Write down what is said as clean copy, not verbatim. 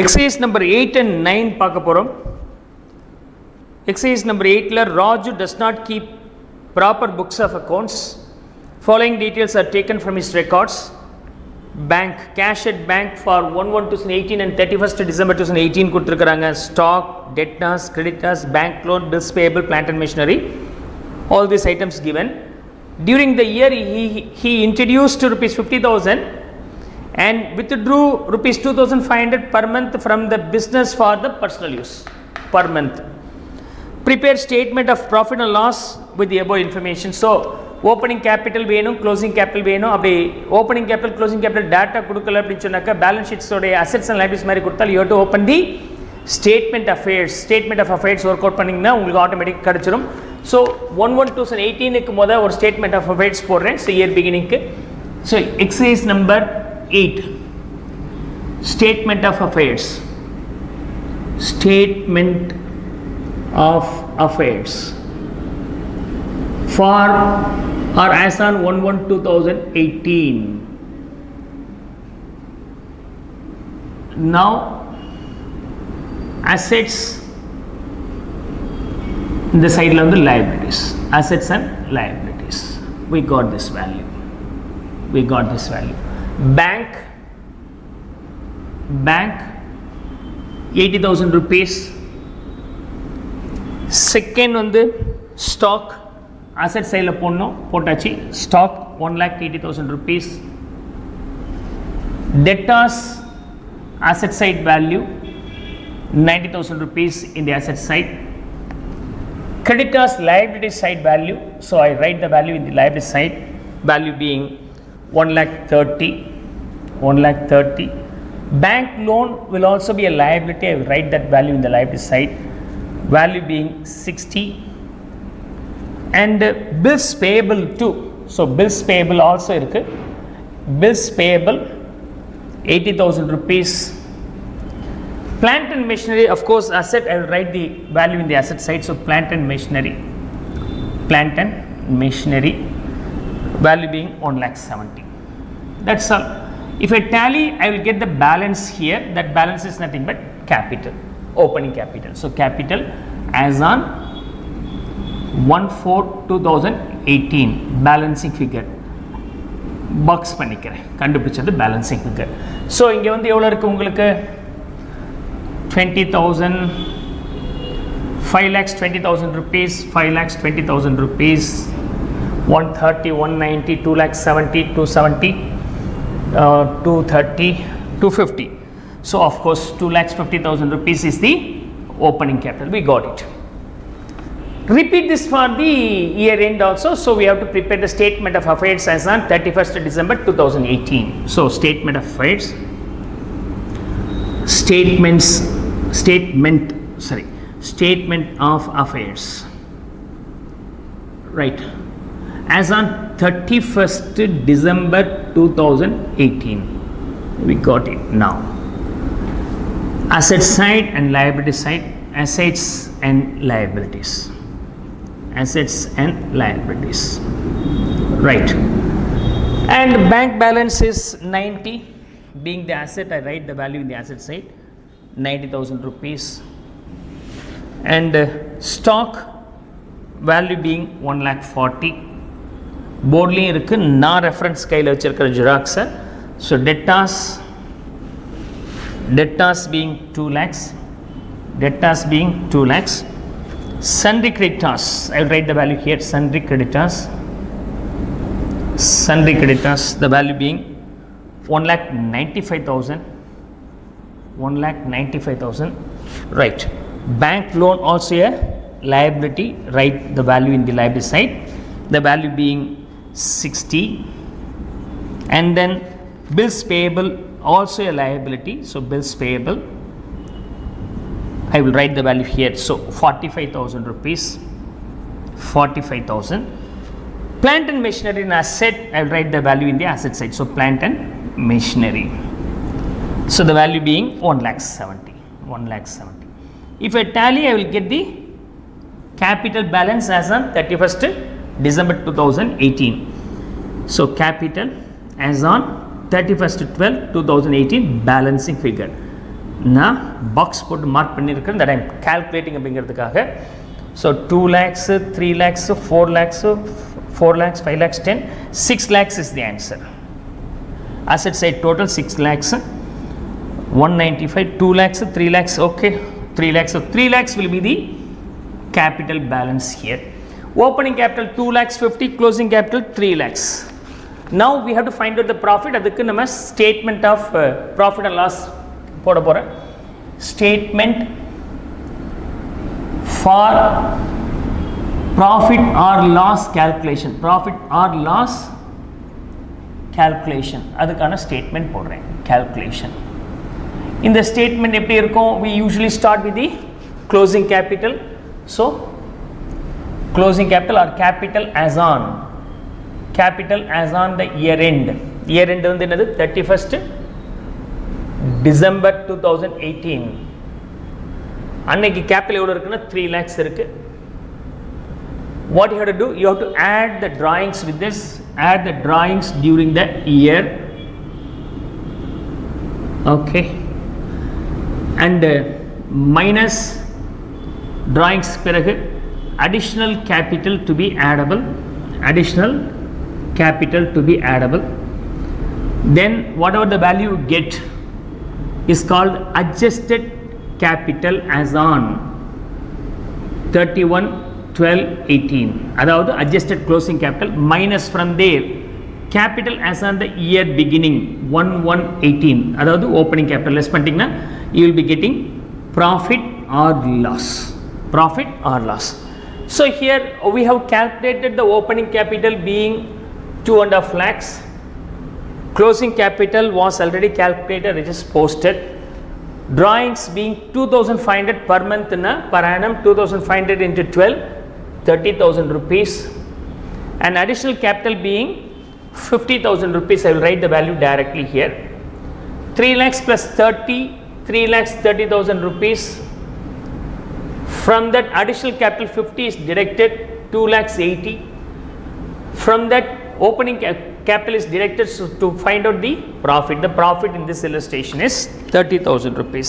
Exercise number 8 and 9 பார்க்க போறோம். Exercise number 8 ல Raju does not keep proper books of accounts. Following details are taken from his records. Bank, cash at bank for 1/1/2018 and 31st December 2018 கொடுத்திருக்காங்க. Stock, debtors, creditors, bank loan, bills payable, plant and machinery. All these items given. During the year he introduced rupees 50,000 and withdrew rupees 2,500 per month from the business for the personal use per month. Prepare statement of profit and loss with the above information. So opening capital வேணும், closing capital வேணும். அப்படி opening capital, closing capital data கொடுக்கல அப்படின்னு சொன்னாக்கா balance sheets உடைய assets and liabilities மாதிரி கொடுத்தால் you have to open the statement of affairs work out பண்ணிங்கன்னா உங்களுக்கு automatic கிடைச்சிரும். So 1/1/2018 க்கு முத ஒரு statement of affairs போடுறேன். So year beginning க்கு. So exercise number 8 statement of affairs for or as on 1/1/2018. Now assets in the side on the liabilities, assets and liabilities, we got this value. Bank 80,000 rupees. Second on the stock, asset sale potachi, stock 1,80,000 rupees. Debtors asset side value 90,000 rupees in the asset side. Creditors liability side value, so I write the value in the liability side, value being 1,30,000. Bank loan will also be a liability. I will write that value in the liability side, value being 60. And bills payable too. So bills payable also irukku. Bills payable 80,000 rupees. Plant and machinery, of course, asset. I will write the value in the asset side. So plant and machinery, value being 1,70,000. That's all. If I tally, I will get the balance here. That balance is nothing but capital, opening capital. So capital as on 1/4/2018 balancing figure. Box பண்ணிக்கிறேன், கண்டுபிடிச்சது balancing figure. So இங்க வந்து எவ்வளவு இருக்கு உங்களுக்கு? 20,000, 5,20,000 rupees, 5,20,000 rupees, 130, 190, 2,70,000, 270, 230, 250. So of course 2,50,000 rupees is the opening capital. We got it. Repeat this for the year end also. So we have to prepare the statement of affairs as on 31st December 2018. So statement of affairs, statement of affairs, right, as on 31st December 2018. We got it now. Asset side and liability side, assets and liabilities, right. And bank balance is 90. Being the asset, I write the value in the asset side, 90,000 rupees. And stock value being 1,40,000. போர்ட்லேயும் இருக்குது, நான் reference கையில் வச்சுருக்கிற ஜெராக்ஸை. So debtors being 2 lakhs. Sundry creditors, I will write the value here, sundry creditors, the value being 1,95,000. Right. Bank loan also a liability, write the value in the liability side, the value being 60. And then bills payable also a liability, so bills payable, I will write the value here. So 45,000 rupees, 45,000. Plant and machinery and asset, I will write the value in the asset side. So plant and machinery, so the value being 1,70,000. If I tally, I will get the capital balance as on 31st December 2018. So capital as on 31st 12 2018 balancing figure நான் box போட்டு mark பண்ணியிருக்கேன் that I am calculating அப்படிங்கிறதுக்காக. So 2 lakhs, 3 lakhs, 4 lakhs, 4 lakhs, 5 lakhs, 10, 6 lakhs is the answer. Asset side total 6 lakhs, 195, 2 lakhs, 3 lakhs, okay, 3 lakhs. So 3 lakhs will be the capital balance here. Opening capital 2 lakhs 50, closing capital 3 lakhs. Now we have to find out the profit. அதுக்கு நம்ம statement of profit and loss போட போறேன். Statement for profit or loss calculation. Profit or loss calculation. அதுக்கான statement போடுறேன். Calculation. இந்த statement எப்படி இருக்கும்? We usually start with the closing capital. So closing capital or capital as on the year end. Year end வந்து என்னது? 31st December 2018. அன்னைக்கு capital எவ்வளவு இருக்குன்னா 3 lakhs இருக்கு. What you have to do? You have to add the drawings with this. Add the drawings during the year. Okay. And minus drawings பிறகு additional capital to be addable. Then whatever the value you get is called adjusted capital as on 31/12/18. அதாவது adjusted closing capital minus from there capital as on the year beginning 1/1/18. அதாவது opening capital less பண்ணிட்டீங்கன்னா you will be getting profit or loss. So here we have calculated the opening capital being 2.5 lakhs. Closing capital was already calculated, it is posted. Drawings being 2,500 per month per annum, 2,500 into 12, 30,000 rupees. And additional capital being 50,000 rupees. I will write the value directly here. 3 lakhs plus 30, 3 lakhs 30,000 rupees. From that additional capital 50 is deducted, 2 lakhs 80. From that opening capital is deducted to find out the profit. The profit in this illustration is 30,000 rupees.